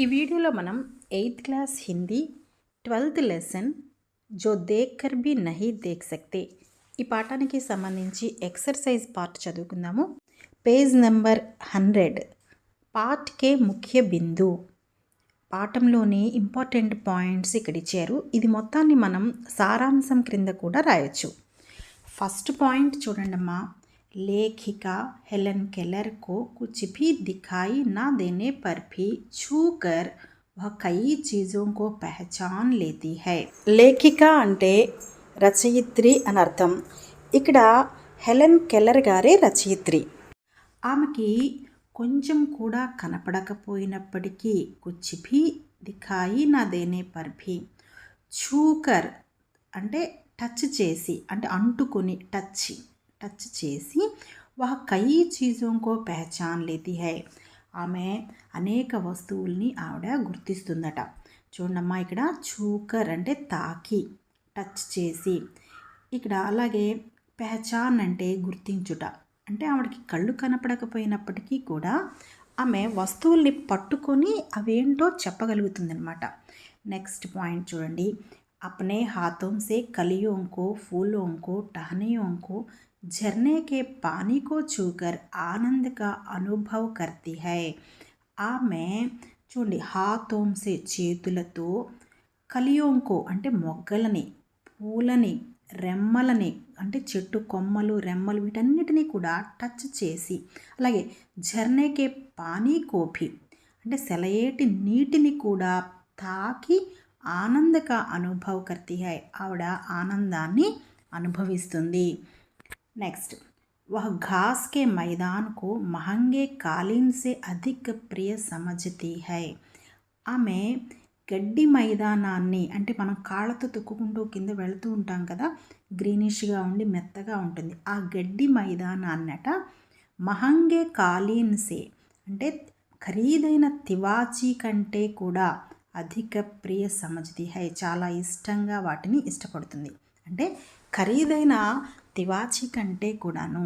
ఈ వీడియోలో మనం 8th class Hindi 12th lesson జో దేఖ్ కర్ భీ నహీ దేఖ్ సక్తే ఈ పాఠానికి సంబంధించి ఎక్సర్సైజ్ పార్ట్ చదువుకుందాము. పేజ్ నెంబర్ 100 పాఠ్ కే ముఖ్య బిందు. పాఠంలోని ఇంపార్టెంట్ పాయింట్స్ ఇక్కడ ఇచ్చారు. ఇది మొత్తాన్ని మనం సారాంశం క్రింద కూడా రాయొచ్చు. ఫస్ట్ పాయింట్ చూడండి అమ్మా. लेखिका हेलन केलर को कुछ भी दिखाई ना देने पर भी छूकर वह कई चीज़ों को पहचान लेती है. లేఖిక అంటే రచయిత్రి అని అర్థం. ఇక్కడ హెలెన్ కెల్లర్ గారే రచయిత్రి. ఆమెకి కొంచెం కూడా కనపడకపోయినప్పటికీ కుచ్ భీ దిఖాయి నా దేనే పర్ భీ, ఛూకర్ అంటే టచ్ చేసి, అంటే అంటుకొని టచ్ చేసి, వహ కై చీజోంకో పెహచాన్ లేతి హై, ఆమె అనేక వస్తువుల్ని ఆవిడ గుర్తిస్తుందట. చూడమ్మా, ఇక్కడ చూకర్ అంటే తాకి, టచ్ చేసి. ఇక్కడ అలాగే పెహచాన్ అంటే గుర్తించుట, అంటే ఆవిడకి కళ్ళు కనపడకపోయినప్పటికీ కూడా ఆమె వస్తువుల్ని పట్టుకొని అవేంటో చెప్పగలుగుతుందనమాట. నెక్స్ట్ పాయింట్ చూడండి. अपने हाथों से कलियों को, फूलों को, टहनियों को, झरने के पानी को छूकर आनंद का अनुभव करती है. ఆమె చూడండి, హాతోంసే చేతులతో, కలియోంకో అంటే మొగ్గలని, పూలని, రెమ్మలని అంటే చెట్టు కొమ్మలు, రెమ్మలు వీటన్నిటినీ కూడా టచ్ చేసి, అలాగే ఝర్నేకే పానీ కోఫీ అంటే సెలయేటి నీటిని కూడా తాకి ఆనందక అనుభవ్ కర్తీ హై, ఆవిడ ఆనందాన్ని అనుభవిస్తుంది. నెక్స్ట్, వహ ఘాస్ కే మైదాన్ కో మహంగే కాలీన్ సే అధిక్ ప్రియ సమజ్తీ హై. ఆమె గడ్డి మైదానాన్ని, అంటే మనం కాళ్ళతో తొక్కుకుంటూ కింద వెళుతూ ఉంటాం కదా, గ్రీనిష్గా ఉండి మెత్తగా ఉంటుంది. ఆ గడ్డి మైదానాన్నట మహంగే కాలీన్ సే అంటే ఖరీదైన తివాచీ కంటే కూడా అధిక ప్రియ సమజ్తీ హై, చాలా ఇష్టంగా వాటిని ఇష్టపడుతుంది. అంటే ఖరీదైన తివాచీ కంటే కూడాను,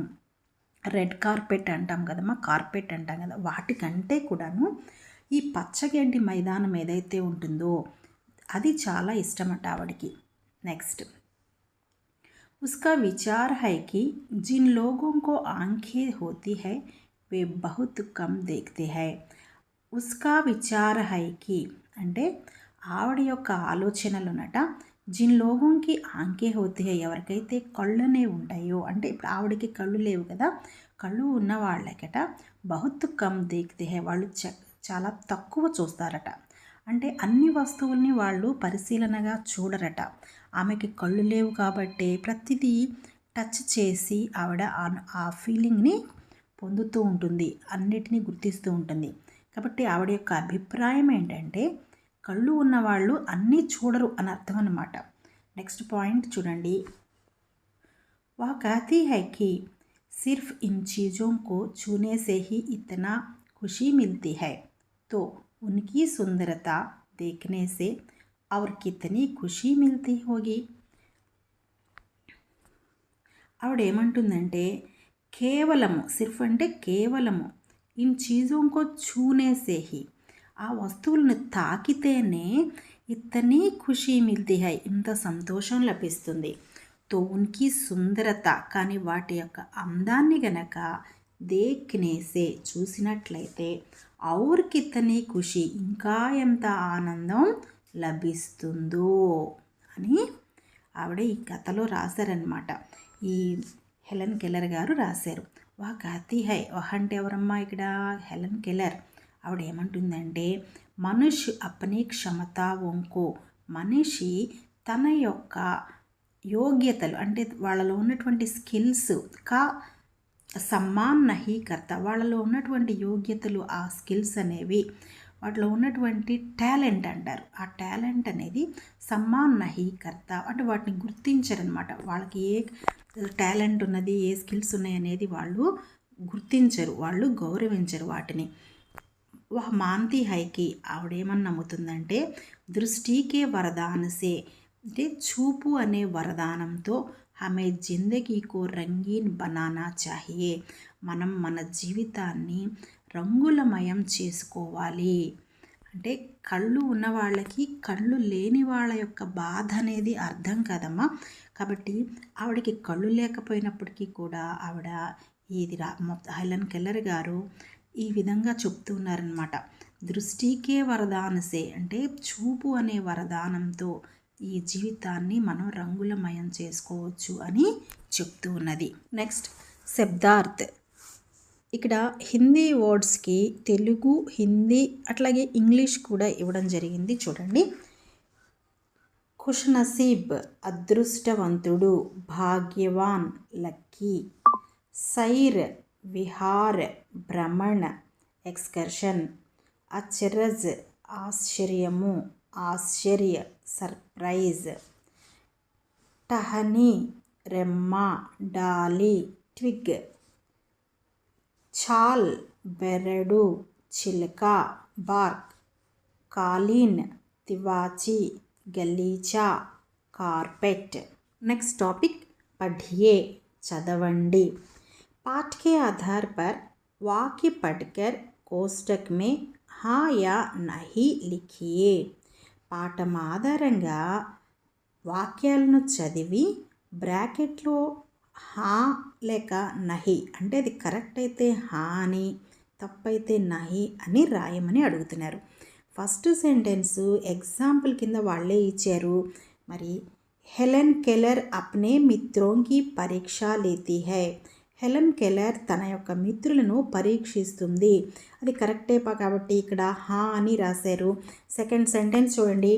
రెడ్ కార్పెట్ అంటాం కదమ్మా, కార్పెట్ అంటాం కదా, వాటికంటే కూడాను ఈ పచ్చగడ్డి మైదానం ఏదైతే ఉంటుందో అది చాలా ఇష్టమట ఆవిడికి. నెక్స్ట్, उसका विचार है कि जिन लोगों को आंखें होती है वे बहुत कम देखते हैं. उसका विचार है कि అంటే ఆవిడ యొక్క ఆలోచనలునట, జిన్ లోగోంకి ఆంకే హోతీ హై, ఎవరికైతే కళ్ళనే ఉంటాయో, అంటే ఇప్పుడు ఆవిడకి కళ్ళు లేవు కదా, కళ్ళు ఉన్న వాళ్ళకట బహుత్ కమ్ దేఖ్తే హై, వాళ్ళు చాలా తక్కువ చూస్తారట. అంటే అన్ని వస్తువుల్ని వాళ్ళు పరిశీలనగా చూడరట. ఆమెకి కళ్ళు లేవు కాబట్టి ప్రతిదీ టచ్ చేసి ఆవిడ ఆ ఫీలింగ్ని పొందుతూ ఉంటుంది, అన్నిటినీ గుర్తిస్తూ ఉంటుంది. కాబట్టి ఆవిడ యొక్క అభిప్రాయం ఏంటంటే కళ్ళు ఉన్నవాళ్ళు అన్నీ చూడరు అని అర్థం అన్నమాట. నెక్స్ట్ పాయింట్ చూడండి. వహ కహతీ హై కి సిర్ఫ్ ఇన్ చీజోं को छूने से ही इतना खुशी मिलती है तो उनकी सुंदरता देखने से और कितनी खुशी मिलती होगी. ఆవిడ ఏమంటుందంటే కేవలము, సిర్ఫ్ అంటే కేవలము, ఇన్ చీజోంకో ఛూనే సే హీ, ఆ వస్తువులను తాకితేనే ఇతనీ ఖుషీ మిల్తీ హై, ఇంత సంతోషం లభిస్తుంది. తో ఉన్కి సుందరత, కానీ వాటి యొక్క అందాన్ని గనక దేఖ్నేసే చూసినట్లయితే, ఔర్ కితనీ ఖుషి ఇంకా ఎంత ఆనందం లభిస్తుందో అని ఆవిడ ఈ కథలో రాశారనమాట. ఈ హెలెన్ కెల్లర్ గారు రాశారు. వహ కహతీ హై, వహ అంటే ఎవరమ్మా ఇక్కడ, హెలెన్ కెల్లర్. ఆవిడ ఏమంటుందంటే మనుష్ అప్నీ క్షమతావోంకో, మనిషి తన యొక్క యోగ్యతలు, అంటే వాళ్ళలో ఉన్నటువంటి స్కిల్స్ కా సమ్మాన్ నహీ కర్త, వాళ్ళలో ఉన్నటువంటి యోగ్యతలు, ఆ స్కిల్స్ అనేవి, వాటిలో ఉన్నటువంటి టాలెంట్ అంటారు, ఆ టాలెంట్ అనేది సమ్మాన్ నహీ కర్త అంటే వాటిని గుర్తించరనమాట. వాళ్ళకి ఏ టాలెంట్ ఉన్నది, ఏ స్కిల్స్ ఉన్నాయి అనేది వాళ్ళు గుర్తించరు, వాళ్ళు గౌరవించరు వాటిని. వహ మాన్తీ హైకి, ఆవిడేమని నమ్ముతుందంటే దృష్టికే వరదానసే అంటే చూపు అనే వరదానంతో హమే జిందగీకో రంగీన్ బనానా చాహియే, మనం మన జీవితాన్ని రంగులమయం చేసుకోవాలి. అంటే కళ్ళు ఉన్న వాళ్ళకి కళ్ళు లేని వాళ్ళ యొక్క బాధ అనేది అర్థం కాదమ్మా. కాబట్టి ఆవిడకి కళ్ళు లేకపోయినప్పటికీ కూడా ఆవిడ ఇది హెలెన్ కెల్లర్ గారు ఈ విధంగా చెప్తూ ఉన్నారనమాట. దృష్టికే వరదానసే అంటే చూపు అనే వరదానంతో ఈ జీవితాన్ని మనం రంగులమయం చేసుకోవచ్చు అని చెప్తూ ఉన్నది. నెక్స్ట్ శబ్దార్థ్. ఇక్కడ హిందీ వర్డ్స్కి తెలుగు, హిందీ అట్లాగే ఇంగ్లీష్ కూడా ఇవ్వడం జరిగింది. చూడండి. ఖుష్ నసీబ్ అదృష్టవంతుడు, భాగ్యవాన్ లక్కీ, సైర్ విహార్ భ్రమణ్ ఎక్స్కర్షన్, అచరజ్ ఆశ్చర్యము, ఆశ్చర్య సర్ప్రైజ్, టహనీ రెమ్మ, డాలి ట్విగ్, చాల్ బెరడు చిలుక, బార్క్ కాలీన్ తివాచి, గలీచా కార్పెట్. నెక్స్ట్ టాపిక్ పढ़िए చదవండి. पाठ के आधार पर वाक्य पढ़कर कोष्टक में हाँ या नहीं लिखिए. పాఠం ఆధారంగా వాక్యాలను చదివి బ్రాకెట్లో హా లేక నహి అంటే అది కరెక్ట్ అయితే హా అని, తప్పైతే నహి అని రాయమని అడుగుతున్నారు. ఫస్ట్ సెంటెన్స్ ఎగ్జాంపుల్ కింద వాళ్ళే ఇచ్చారు. మరి హెలెన్ కెల్లర్ అప్నే మిత్రోంకి పరీక్ష లేతి హై. హెలెన్ కెల్లర్ తన యొక్క మిత్రులను పరీక్షిస్తుంది. అది కరెక్టే కాబట్టి ఇక్కడ హా అని రాశారు. సెకండ్ సెంటెన్స్ చూడండి.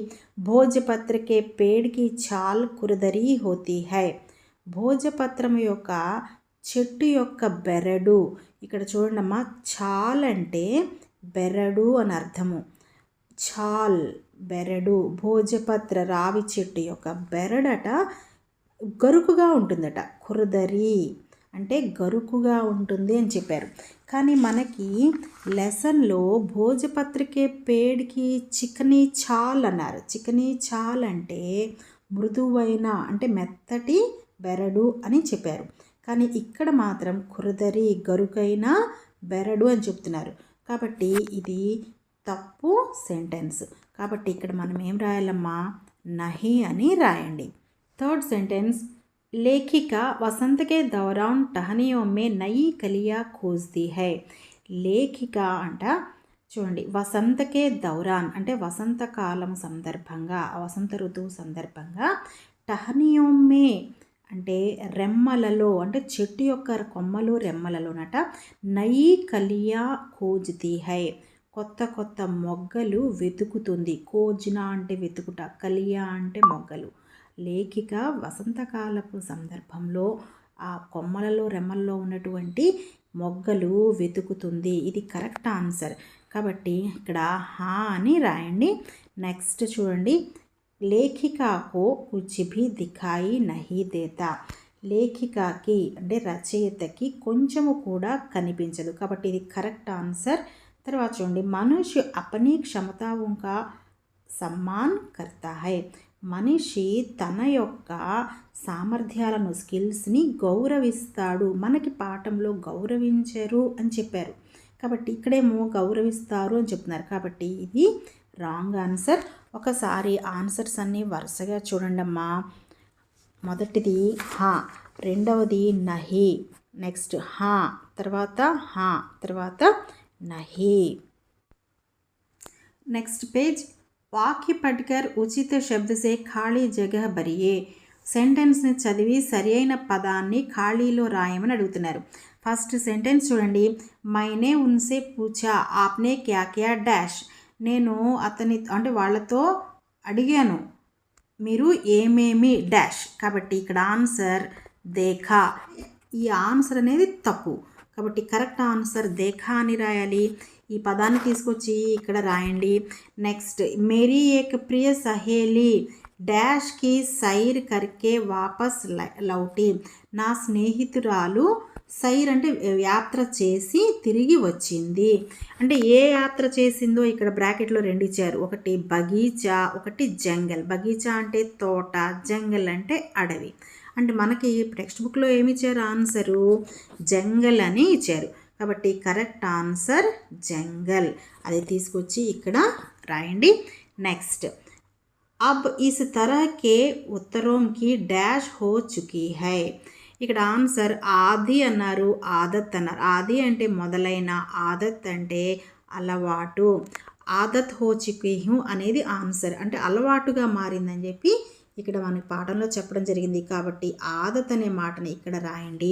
భోజపత్ర కే పేడ్ కి చాల్ కురదరి హోతీ హై. భోజపత్రం యొక్క చెట్టు యొక్క బెరడు. ఇక్కడ చూడండి అమ్మా, చాల్ అంటే బెరడు అని అర్థము. చాల్ బెరడు. భోజపత్ర రావి చెట్టు యొక్క బెరడట గరుకుగా ఉంటుందట. కురదరి అంటే గరుకుగా ఉంటుంది అని చెప్పారు. కానీ మనకి లెసన్లో భోజపత్రికే పేడ్కి చికనీ చాల్ అన్నారు. చికనీ చాల్ అంటే మృదువైన అంటే మెత్తటి బెరడు అని చెప్పారు. కానీ ఇక్కడ మాత్రం కురదరి గరుకైన బెరడు అని చెప్తున్నారు. కాబట్టి ఇది తప్పు సెంటెన్స్. కాబట్టి ఇక్కడ మనం ఏం రాయాలమ్మా, నహి అని రాయండి. థర్డ్ సెంటెన్స్ लेखिका वसंत के दौरान टहनियों में नई कलियां खोजती है. లేఖిక అంట చూడండి, వసంతకే దౌరాన్ అంటే వసంతకాలం సందర్భంగా, వసంత ఋతువు సందర్భంగా, టహనియోమే అంటే రెమ్మలలో అంటే చెట్టు యొక్క కొమ్మలు రెమ్మలలోనట, నయి కలియా ఖోజ్తీ హై కొత్త కొత్త మొగ్గలు వెతుకుతుంది. ఖోజ్నా అంటే వెతుకుట, కలియా అంటే మొగ్గలు. లేఖిక వసంతకాలపు సందర్భంలో ఆ కొమ్మలలో రెమ్మల్లో ఉన్నటువంటి మొగ్గలు వెతుకుతుంది. ఇది కరెక్ట్ ఆన్సర్. కాబట్టి ఇక్కడ హా అని రాయండి. నెక్స్ట్ చూడండి. లేఖికకు కుచ్ భీ దిఖాయి నహీ దేతా. లేఖికకి అంటే రచయితకి కొంచెము కూడా కనిపించదు. కాబట్టి ఇది కరెక్ట్ ఆన్సర్. తర్వాత చూడండి. మనుష్య అపనీ క్షమతాओं का सम्मान करता है. మనిషి తన యొక్క సామర్థ్యాలను స్కిల్స్ని గౌరవిస్తాడు. మనకి పాఠంలో గౌరవించరు అని చెప్పారు. కాబట్టి ఇక్కడేమో గౌరవిస్తారు అని చెప్తున్నారు. కాబట్టి ఇది రాంగ్ ఆన్సర్. ఒకసారి ఆన్సర్స్ అన్నీ వరుసగా చూడండి అమ్మా. మొదటిది హా, రెండవది నహి, నెక్స్ట్ హా, తర్వాత హా, తర్వాత నహి. Next page. వాక్య పఠకర్ ఉచిత శబ్ద సే ఖాళీ జగహ భరియే. సెంటెన్స్ని చదివి సరి అయిన పదాన్ని ఖాళీలో రాయమని అడుగుతున్నారు. ఫస్ట్ సెంటెన్స్ చూడండి. మైనే ఉన్సే పూచా ఆప్నే క్యా క్యా డాష్. నేను అతని అంటే వాళ్ళతో అడిగాను మీరు ఏమేమి డాష్. కాబట్టి ఇక్కడ ఆన్సర్ దేఖా. ఈ ఆన్సర్ అనేది తప్పు. కాబట్టి కరెక్ట్ ఆన్సర్ దేఖా అని రాయాలి. ఈ పదాన్ని తీసుకొచ్చి ఇక్కడ రాయండి. నెక్స్ట్ మేరీ ఏక్ ప్రియ సహేలీ డాష్కి సైర్ కర్కే వాపస్ లౌటి. నా స్నేహితురాలు సైర్ అంటే యాత్ర చేసి తిరిగి వచ్చింది. అంటే ఏ యాత్ర చేసిందో ఇక్కడ బ్రాకెట్లో రెండు ఇచ్చారు. ఒకటి బగీచా, ఒకటి జంగల్. బగీచా అంటే తోట, జంగల్ అంటే అడవి. అంటే మనకి టెక్స్ట్ బుక్లో ఏమి ఇచ్చారు ఆన్సరు జంగల్ అని ఇచ్చారు. కాబట్టి కరెక్ట్ ఆన్సర్ జంగల్. అది తీసుకొచ్చి ఇక్కడ రాయండి. నెక్స్ట్, अब इस तरह के उत्तरों की डैश हो चुकी है. ఇక్కడ ఆన్సర్ ఆది అన్నారు, ఆదత్ అన్నారు. ఆది అంటే మొదలైన, ఆదత్ అంటే అలవాటు. ఆదత్ హో చుకీ హూ అనేది ఆన్సర్, అంటే అలవాటుగా మారిందని చెప్పి ఇక్కడ మనకి పాఠంలో చెప్పడం జరిగింది. కాబట్టి ఆదత్ అనే మాటని ఇక్కడ రాయండి.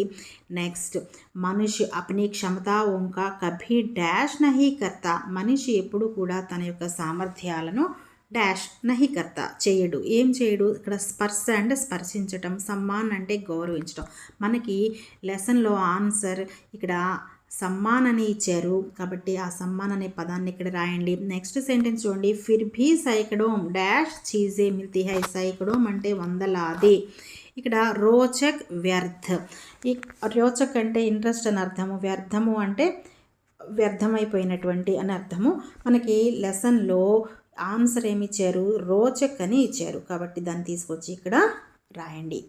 నెక్స్ట్, మనిషి అప్నీ క్షమతాओं का कभी डैश नहीं करता. మనిషి ఎప్పుడు కూడా తన యొక్క సామర్థ్యాలను డాష్ నహి కర్త చేయడు, ఏం చేయడు. ఇక్కడ స్పర్శ అంటే స్పర్శించటం, సమ్మాన్ అంటే గౌరవించటం. మనకి లెసన్లో ఆన్సర్ ఇక్కడ సమ్మాన్ అని ఇచ్చారు, కాబట్టి ఆ సమ్మాన్ అనే పదాన్ని ఇక్కడ రాయండి. నెక్స్ట్ సెంటెన్స్ చూడండి, ఫిర్ భీ సైకడోం డాష్ చీజే మిల్తీ హై. సైకడోం అంటే వందలాది. ఇక్కడ రోచక్ వ్యర్థ్. ఈ రోచక్ అంటే ఇంట్రెస్ట్ అని అర్థము, వ్యర్థము అంటే వ్యర్థమైపోయినటువంటి అని అర్థము. మనకి లెసన్లో ఆన్సర్ ఏమి ఇచ్చారు, రోచక్ అని ఇచ్చారు, కాబట్టి దాన్ని తీసుకొచ్చి ఇక్కడ రాయండి.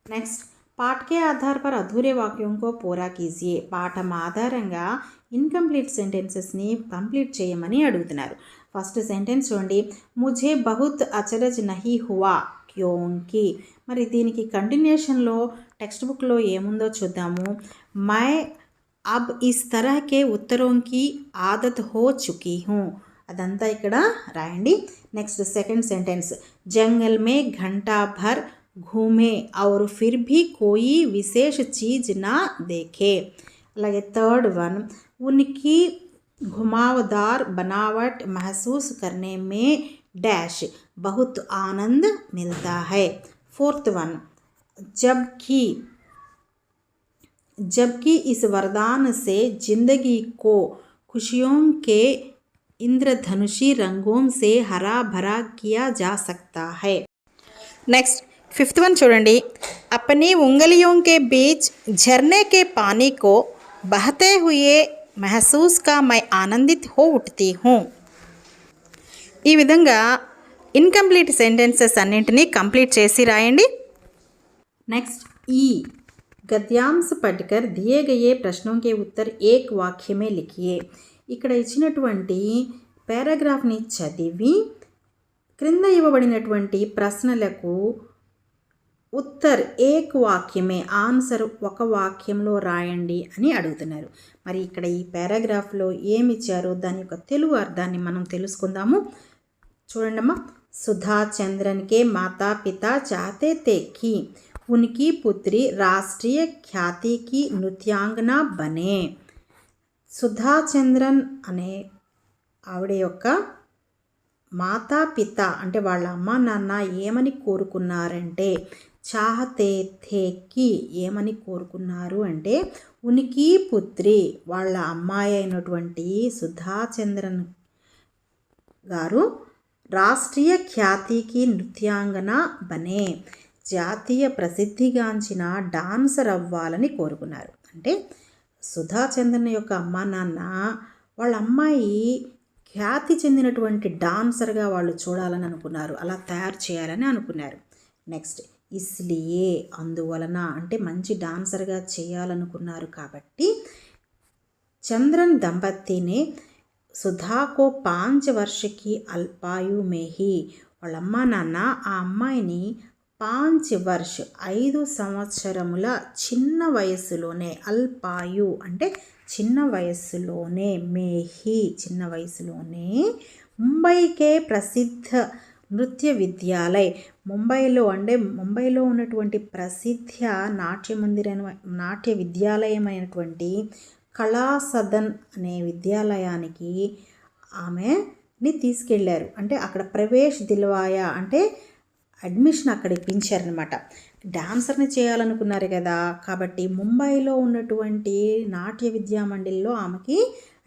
నెక్స్ట్, పాఠ के आधार पर अधूरे वाक्यों को पूरा कीजिए. పాఠం ఆధారంగా ఇన్కంప్లీట్ సెంటెన్సెస్ని కంప్లీట్ చేయమని అడుగుతున్నారు. ఫస్ట్ సెంటెన్స్ చూడండి, ముझे बहुत अचरज नहीं हुआ क्योंकि. మరి దీనికి కంటిన్యూషన్లో టెక్స్ట్ బుక్లో ఏముందో చూద్దాము. मैं अब इस तरह के उत्तरों की आदत हो चुकी हूँ. అదంతా ఇక్కడ రాయండి. నెక్స్ట్ సెకండ్ సెంటెన్స్, जंगल में घंटा भर घूमे और फिर भी कोई विशेष चीज़ ना देखे. అలాగే థర్డ్ వన్, उनकी घुमावदार बनावट महसूस करने में डैश बहुत आनंद मिलता है. फोर्थ वन, जबकि इस वरदान से जिंदगी को खुशियों के इंद्रधनुषी रंगों से हरा भरा किया जा सकता है. नेक्स्ट, फिफ्थ वन చూడండి, अपनी उंगलियों के बीच झरने के पानी को बहते हुए महसूस का मैं आनंदित हो उठती हूँ. ఈ విధంగా ఇన్కంప్లీట్ సెంటెన్సెస్ అన్నింటినీ కంప్లీట్ చేసి రాయండి. నెక్స్ట్, ఈ गद्यांश पढ़कर दिए गए प्रश्नों के उत्तर एक वाक्य में लिखिए. ఇక్కడ ఇచ్చినటువంటి పారాగ్రాఫ్ని చదివి క్రింద ఇవ్వబడినటువంటి ప్రశ్నలకు ఉత్తర్ ఏక్ వాక్యమే, ఆన్సర్ ఒక వాక్యంలో రాయండి అని అడుగుతున్నారు. మరి ఇక్కడ ఈ పారాగ్రాఫ్లో ఏమి ఇచ్చారో దాని యొక్క తెలుగు అర్థాన్ని మనం తెలుసుకుందాము. చూడండమ్మా, సుధా చంద్రన్ కే మాతా పితా చాహతే తే కి उनकी पुत्री राष्ट्रीय ख्याति की नृत्यांगना बने. సుధా చంద్రన్ అనే ఆవిడ యొక్క మాతా పిత అంటే వాళ్ళ అమ్మ నాన్న ఏమని కోరుకున్నారంటే, చాహతే థేకి ఏమని కోరుకున్నారు అంటే, ఉనికి పుత్రి వాళ్ళ అమ్మాయి అయినటువంటి సుధా చంద్రన్ గారు రాష్ట్రీయ ఖ్యాతికి నృత్యాంగన బనే, జాతీయ ప్రసిద్ధిగాంచిన డాన్సర్ అవ్వాలని కోరుకున్నారు. అంటే సుధా చంద్రన్ యొక్క అమ్మా నాన్న వాళ్ళ అమ్మాయి ఖ్యాతి చెందినటువంటి డాన్సర్గా వాళ్ళు చూడాలని అనుకున్నారు, అలా తయారు చేయాలని అనుకున్నారు. నెక్స్ట్, ఇస్లియే అందువలన అంటే మంచి డాన్సర్గా చేయాలనుకున్నారు. కాబట్టి చంద్రన్ దంపతిని సుధాకో 5 वर्ष की अल्पायु में ही వాళ్ళ అమ్మా నాన్న ఆ అమ్మాయిని 5 वर्ष 5 సంవత్సరముల చిన్న వయస్సులోనే, అల్పాయు అంటే చిన్న వయస్సులోనే, మేహి చిన్న వయసులోనే, ముంబైకే ప్రసిద్ధ నృత్య విద్యాలయ, ముంబైలో ఉన్నటువంటి ప్రసిద్ధ నాట్య విద్యాలయమైనటువంటి కళా సదన్ అనే విద్యాలయానికి ఆమెని తీసుకెళ్ళారు. అంటే అక్కడ ప్రవేశ్ దిల్వాయా అంటే అడ్మిషన్ అక్కడ ఇప్పించారనమాట. డాన్సర్ని చేయాలనుకున్నారు కదా, కాబట్టి ముంబైలో ఉన్నటువంటి నాట్య విద్యా మండలిలో ఆమెకి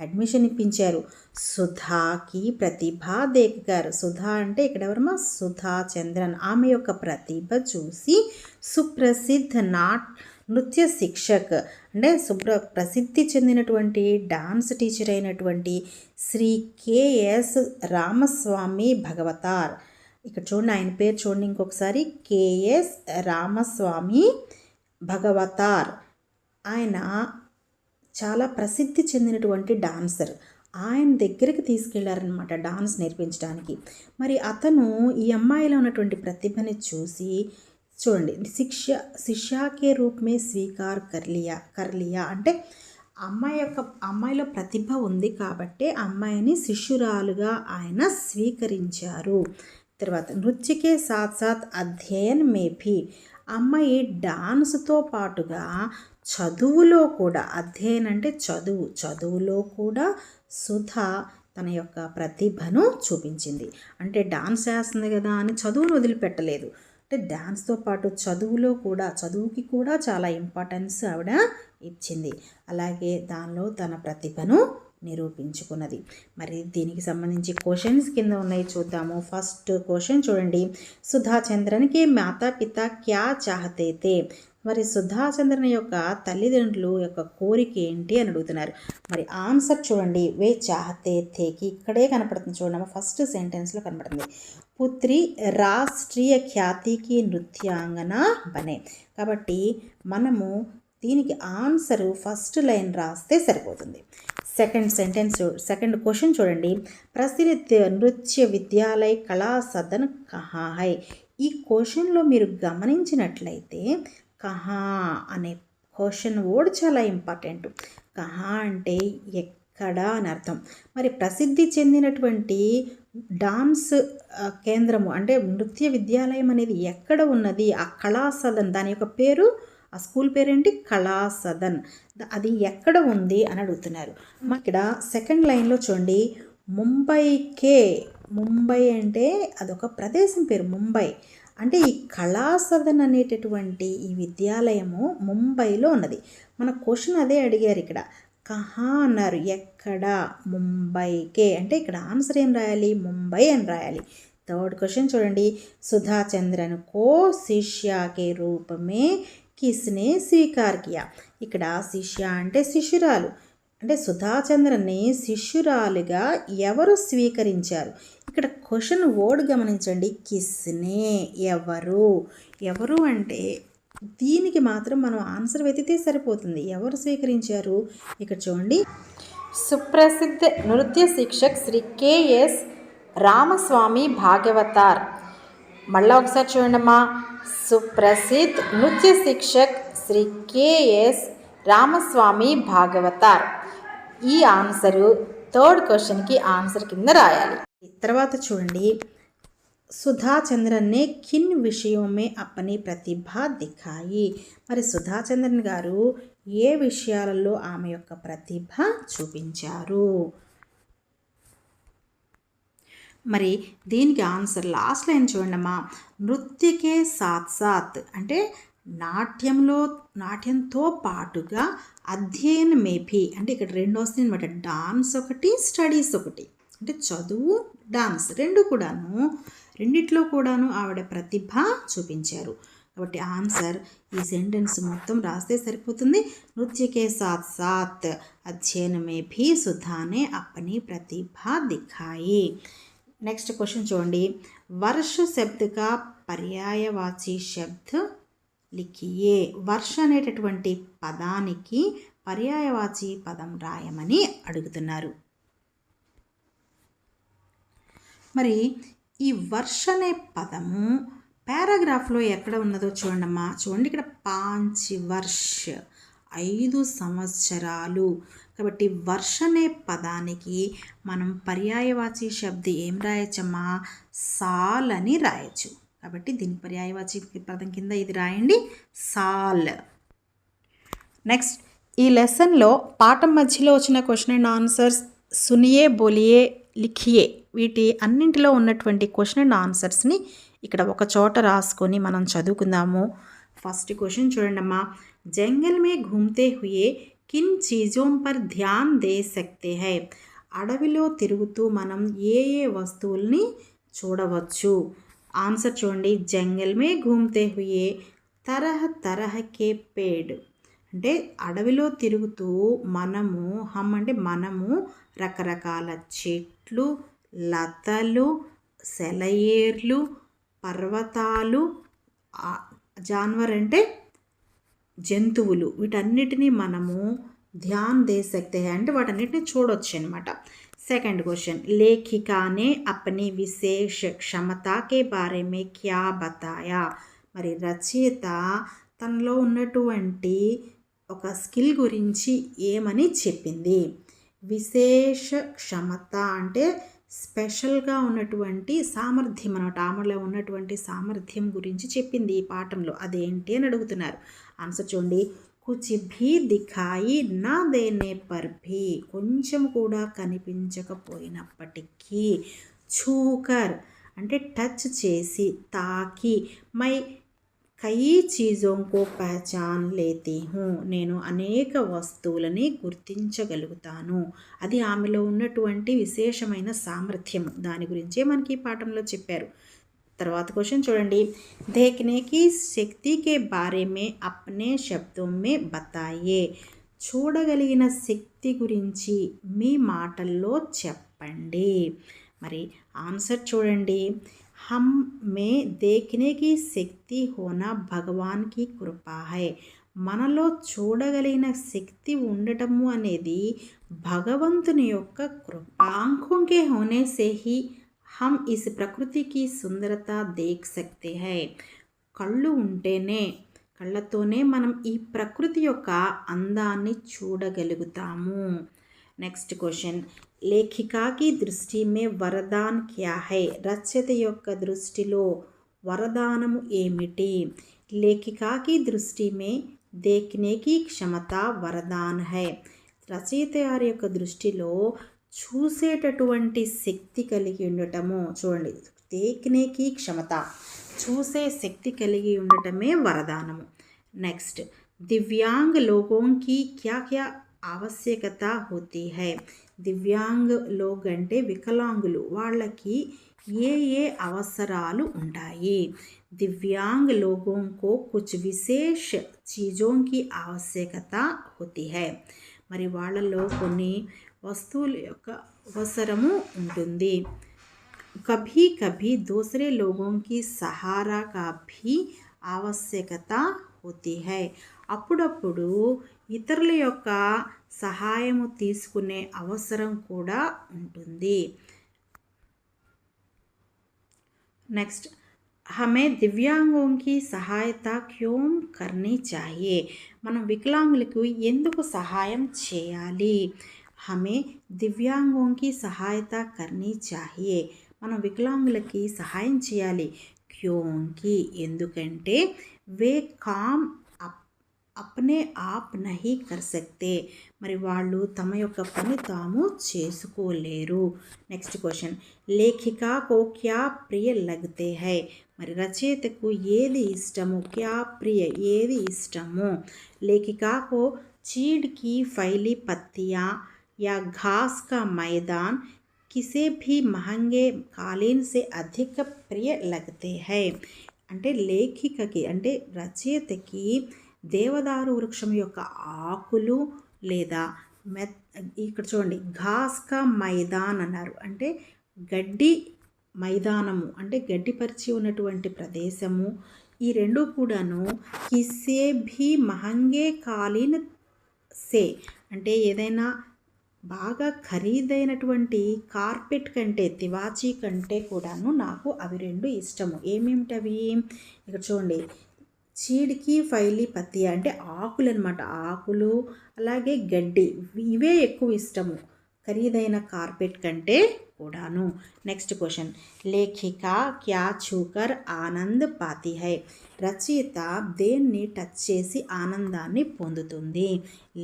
అడ్మిషన్ ఇప్పించారు. సుధాకి ప్రతిభ దేకర్, సుధా అంటే ఇక్కడ ఎవరమ్మా, సుధా చంద్రన్, ఆమె యొక్క ప్రతిభ చూసి సుప్రసిద్ధ నృత్య శిక్షక్ అంటే ప్రసిద్ధి చెందినటువంటి డాన్స్ టీచర్ అయినటువంటి శ్రీ కేఎస్ రామస్వామి భగవతార్, ఇక్కడ చూడండి ఆయన పేరు చూడండి ఇంకొకసారి, కేఎస్ రామస్వామి భగవతార్ ఆయన చాలా ప్రసిద్ధి చెందినటువంటి డాన్సర్. ఆయన దగ్గరికి తీసుకెళ్లారనమాట డాన్స్ నేర్పించడానికి. మరి అతను ఈ అమ్మాయిలో ఉన్నటువంటి ప్రతిభని చూసి చూడండి, శిష్యాకే రూప్ మే స్వీకార్ కర్లియా అంటే అమ్మాయిలో ప్రతిభ ఉంది కాబట్టి అమ్మాయిని శిష్యురాలుగా ఆయన స్వీకరించారు. తర్వాత నృత్యకే సాత్ సాత్ అధ్యయన్ మే భీ, అమ్మాయి డాన్స్తో పాటుగా చదువులో కూడా, అధ్యయనం అంటే చదువులో కూడా సుధా తన యొక్క ప్రతిభను చూపించింది. అంటే డాన్స్ చేస్తుంది కదా అని చదువును వదిలిపెట్టలేదు. అంటే డాన్స్తో పాటు చదువుకి కూడా చాలా ఇంపార్టెన్స్ ఆవిడ ఇచ్చింది. అలాగే దానిలో తన ప్రతిభను నిరూపించుకున్నది. మరి దీనికి సంబంధించి క్వశ్చన్స్ కింద ఉన్నాయి, చూద్దాము. ఫస్ట్ క్వశ్చన్ చూడండి, సుధాచంద్రన్కి మాతాపిత క్యా చాహతే తే, మరి సుధాచంద్రన్ యొక్క తల్లిదండ్రులు యొక్క కోరిక ఏంటి అని అడుగుతున్నారు. మరి ఆన్సర్ చూడండి, వే చాహతే థేకి ఇక్కడే కనపడుతుంది చూడమ్మా, ఫస్ట్ సెంటెన్స్లో కనపడుతుంది. పుత్రి రాష్ట్రీయ ఖ్యాతికి నృత్యాంగన బనే. కాబట్టి మనము దీనికి ఆన్సరు ఫస్ట్ లైన్ రాస్తే సరిపోతుంది. సెకండ్ క్వశ్చన్ చూడండి, ప్రసిద్ధ నృత్య విద్యాలయ కళా సదన్ కహా హై. ఈ క్వశ్చన్లో మీరు గమనించినట్లయితే కహా అనే క్వశ్చన్ వర్డ్ చాలా ఇంపార్టెంట్. కహా అంటే ఎక్కడ అని అర్థం. మరి ప్రసిద్ధి చెందినటువంటి డాన్స్ కేంద్రము అంటే నృత్య విద్యాలయం అనేది ఎక్కడ ఉన్నది? ఆ కళా సదన్, దాని యొక్క పేరు, ఆ స్కూల్ పేరేంటి? కళా సదన్. అది ఎక్కడ ఉంది అని అడుగుతున్నారు. ఇక్కడ సెకండ్ లైన్లో చూడండి, ముంబై అంటే అదొక ప్రదేశం పేరు ముంబై. అంటే ఈ కళా సదన్ అనేటటువంటి ఈ విద్యాలయము ముంబైలో ఉన్నది. మన క్వశ్చన్ అదే అడిగారు ఇక్కడ, కహా అన్నారు, ఎక్కడ? ముంబైకే. అంటే ఇక్కడ ఆన్సర్ ఏం రాయాలి? ముంబై అని రాయాలి. థర్డ్ క్వశ్చన్ చూడండి, సుధాచంద్రన్ కో శిష్యాకే రూపమే కిస్నే స్వీకార్ కియా. ఇక్కడ శిష్య అంటే శిష్యురాలు, అంటే సుధాచంద్రన్ని శిష్యురాలుగా ఎవరు స్వీకరించారు? ఇక్కడ క్వశ్చన్ వర్డ్ గమనించండి, కిస్నే, ఎవరు అంటే దీనికి మాత్రం మనం ఆన్సర్ వెతికితే సరిపోతుంది. ఎవరు స్వీకరించారు? ఇక్కడ చూడండి, సుప్రసిద్ధ నృత్య శిక్షక్ శ్రీ కెఎస్ రామస్వామి భాగవతార్. మళ్ళీ ఒకసారి చూడండమ్మా, సుప్రసిద్ధ నృత్య శిక్షక్ శ్రీ కెఎస్ రామస్వామి భాగవతార్. ఈ ఆన్సరు థర్డ్ క్వశ్చన్కి ఆన్సర్ కింద రాయాలి. తర్వాత చూడండి, సుధాచంద్రన్ నే కిన్ విషయం మే అప్పని ప్రతిభ దిఖాయి. మరి సుధాచంద్రన్ గారు ఏ విషయాలలో ఆమె యొక్క ప్రతిభ చూపించారు? మరి దీనికి ఆన్సర్ లాస్ట్ లైన్ చూడండమ్మా, నృత్యకే సాత్ సాత్ అంటే నాట్యంతో పాటుగా అధ్యయన్ మేభి అంటే ఇక్కడ రెండు వస్తుంది అనమాట. డాన్స్ ఒకటి, స్టడీస్ ఒకటి. అంటే చదువు, డాన్స్ రెండిట్లో కూడాను ఆవిడ ప్రతిభ చూపించారు. కాబట్టి ఆన్సర్ ఈ సెంటెన్స్ మొత్తం రాస్తే సరిపోతుంది. నృత్యకే సాత్ సాత్ అధ్యయన్ మేభి సుధానే అప్పని ప్రతిభ దిఖాయి. నెక్స్ట్ క్వశ్చన్ చూడండి, వర్ష శబ్ద కా పర్యాయవాచి శబ్ద లిఖియే. వర్ష అనేటటువంటి పదానికి పర్యాయవాచి పదం రాయమని అడుగుతున్నారు. మరి ఈ వర్ష అనే పదము పారాగ్రాఫ్లో ఎక్కడ ఉన్నదో చూడండమ్మా. చూడండి, ఇక్కడ 5 వర్ష 5 సంవత్సరాలు. కాబట్టి వర్ష అనే పదానికి మనం పర్యాయవాచి శబ్దం ఏం రాయచ్చమ్మా? సాల్ అని రాయచ్చు. కాబట్టి దీని పర్యాయవాచి పదం కింద ఇది రాయండి, సాల్. నెక్స్ట్, ఈ లెసన్లో పాఠం మధ్యలో వచ్చిన క్వశ్చన్ అండ్ ఆన్సర్స్ సునియే, బోలియే, లిఖియే వీటి అన్నింటిలో ఉన్నటువంటి క్వశ్చన్ అండ్ ఆన్సర్స్ని ఇక్కడ ఒక చోట రాసుకొని మనం చదువుకుందాము. ఫస్ట్ క్వశ్చన్ చూడండమ్మా, జంగల్ మే ఘూమ్తే హుయే కిన్ చీజోం పర్ ధ్యాన్ దే సక్తే హై. అడవిలో తిరుగుతూ మనం ఏ వస్తువుల్ని చూడవచ్చు? ఆన్సర్ చూడండి, జంగల్ మే ఘూమ్తే హుయే తరహ కే పేడ్. అంటే అడవిలో తిరుగుతూ మనము రకరకాల చెట్లు, లతలు, సెలయేర్లు, పర్వతాలు, జాన్వర్ అంటే జంతువులు వీటన్నిటినీ మనము ध्यान दे सकते हैं అంటే వాటన్నిటిని చూడొచ్చు అనమాట. सेकंड क्वेश्चन, लेखिका ने अपनी विशेष क्षमता के बारे में क्या बताया? మరి రచయిత తనలో ఉన్నటువంటి ఒక స్కిల్ గురించి ఏమని చెప్పింది? విశేష క్షమత అంటే స్పెషల్గా ఉన్నటువంటి సామర్థ్యం అన్నమాట. ఆమెలో ఉన్నటువంటి సామర్థ్యం గురించి చెప్పింది ఈ పాఠంలో. అదేంటి అని అడుగుతున్నారు. ఆన్సర్ చూడండి. కుచ్ భీ దిఖాయి నా దేనే పర్ భీ, కొంచెం కూడా కనిపించకపోయినప్పటికీ, ఛూకర్ అంటే టచ్ చేసి, తాకి, మై కई चीज़ों को पहचान लेती हूँ, నేను అనేక వస్తువులని గుర్తించగలుగుతాను. అది ఆమెలో ఉన్నటువంటి విశేషమైన సామర్థ్యం. దాని గురించే మనకి ఈ పాఠంలో చెప్పారు. తర్వాత క్వశ్చన్ చూడండి. देखने की शक्ति के बारे में अपने शब्दों में बताइए, చూడగలిగిన శక్తి గురించి మీ మాటల్లో చెప్పండి. మరి ఆన్సర్ చూడండి. हम में देखने की శక్తి होना भगवान की कृपा है, మనలో చూడగలిగిన శక్తి ఉండటము అనేది భగవంతుని యొక్క కృప. आँखों के होने से ही हम इस प्रकृति की सुंदरता देख सकते हैं, కళ్ళు ఉంటేనే, కళ్ళతోనే మనం ఈ ప్రకృతి యొక్క అందాన్ని చూడగలుగుతాము. నెక్స్ట్ క్వశ్చన్, లేఖికా की दृष्टि में वरदान क्या है? రచయిత యొక్క దృష్టిలో వరదానము ఏమిటి? లేఖికా की दृष्टि में देखने की क्षमता वरदान है, రచయిత వారి యొక్క దృష్టిలో చూసేటటువంటి శక్తి కలిగి ఉండటము. చూడండి, देखने की क्षमता, చూసే శక్తి కలిగి ఉండటమే వరదానము. నెక్స్ట్, दिव्यांग लोगों की क्या क्या ఆవశ్యకత होती है? దివ్యాంగ్ లోగ్ అంటే వికలాంగులు, వాళ్ళకి ఏ ఏ అవసరాలు ఉంటాయి? दिव्यांग लोगों को कुछ विशेष चीज़ों की आवश्यकता होती है, మరి వాళ్ళలో కొన్ని వస్తువుల యొక్క అవసరము ఉంటుంది. कभी कभी दूसरे लोगों की सहारा का भी आवश्यकता होती है, అప్పుడప్పుడు ఇతరుల యొక్క సహాయము తీసుకునే అవసరం కూడా ఉంటుంది. నెక్స్ట్, హమే దివ్యాంగోं की सहायता क्यों करनी चाहिए? మనం వికలాంగులకు ఎందుకు సహాయం చేయాలి? హమే దివ్యాంగోं की सहायता करनी चाहिए, మనం వికలాంగులకి సహాయం చేయాలి. క్యోంకి ఎందుకంటే, వే కామ్ అప్నే ఆప్ నహీ కర్ సక్తే, మరి వాళ్ళు తమ యొక్క పని తాము చేసుకోలేరు. నెక్స్ట్ క్వశ్చన్, లేఖికా కో క్యా ప్రియ లగ్తే హై? మరి రచయితకు ఏది ఇష్టము? క్యా ప్రియ ఏది ఇష్టము? లేఖికా కో చీడ్ కి ఫైలి పత్తియా యా ఘాస్ కా మైదాన్ కిసే భీ మహంగే కాలీన్ సే అధిక ప్రియ లగ్తే హై. అంటే లేఖికకి అంటే రచయితకి దేవదారు వృక్షం యొక్క ఆకులు లేదా ఇక్కడ చూడండి, ఘాస్ కా మైదాన్ అన్నారు, అంటే గడ్డి మైదానము, అంటే గడ్డిపరిచి ఉన్నటువంటి ప్రదేశము. ఈ రెండు కూడాను కిసే భీ మహంగే కాలీన్ సే, అంటే ఏదైనా బాగా ఖరీదైనటువంటి కార్పెట్ కంటే, తివాచీ కంటే కూడాను నాకు అవి రెండు ఇష్టము. ఏమేమిటవి? ఇక్కడ చూడండి, చీడికి ఫైలి పత్తి అంటే ఆకులు అనమాట, ఆకులు అలాగే గడ్డి, ఇవే ఎక్కువ ఇష్టము ఖరీదైన కార్పెట్ కంటే కూడాను. నెక్స్ట్ క్వశ్చన్, లేఖిక క్యా చూకర్ ఆనంద్ పాతి హై? రచయిత దేన్ని టచ్ చేసి ఆనందాన్ని పొందుతుంది?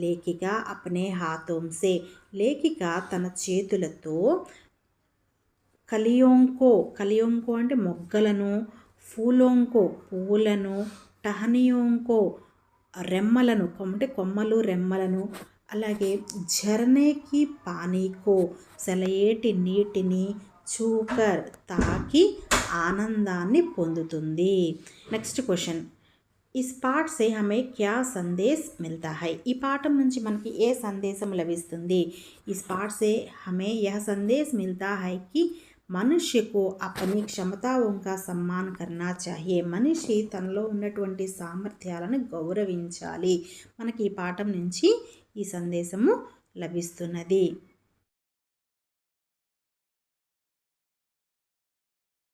లేఖిక అప్నే హాథోం సే, లేఖిక తన చేతులతో కలియోంకో, కలియోంకో అంటే మొగ్గలను, ఫూలోంకో పువ్వులను, టహనియోంకో రెమ్మలను, అంటే కొమ్మలు రెమ్మలను, అలాగే ఝర్నేకి పానీకో సెలయేటి నీటిని, చూకర్ తాకి ఆనందాన్ని పొందుతుంది. నెక్స్ట్ క్వశ్చన్, इस पाठ से हमें क्या संदेश मिलता है? ఈ పాఠం నుంచి మనకి ఏ సందేశం లభిస్తుంది? इस पाठ से हमें यह संदेश मिलता है कि మనుష్య को अपनी क्षमताओं का सम्मान करना चाहिए. మనిషి తనలో ఉన్నటువంటి సామర్థ్యాలను గౌరవించాలి. మనకి ఈ పాఠం నుంచి ఈ సందేశము లభిస్తున్నది.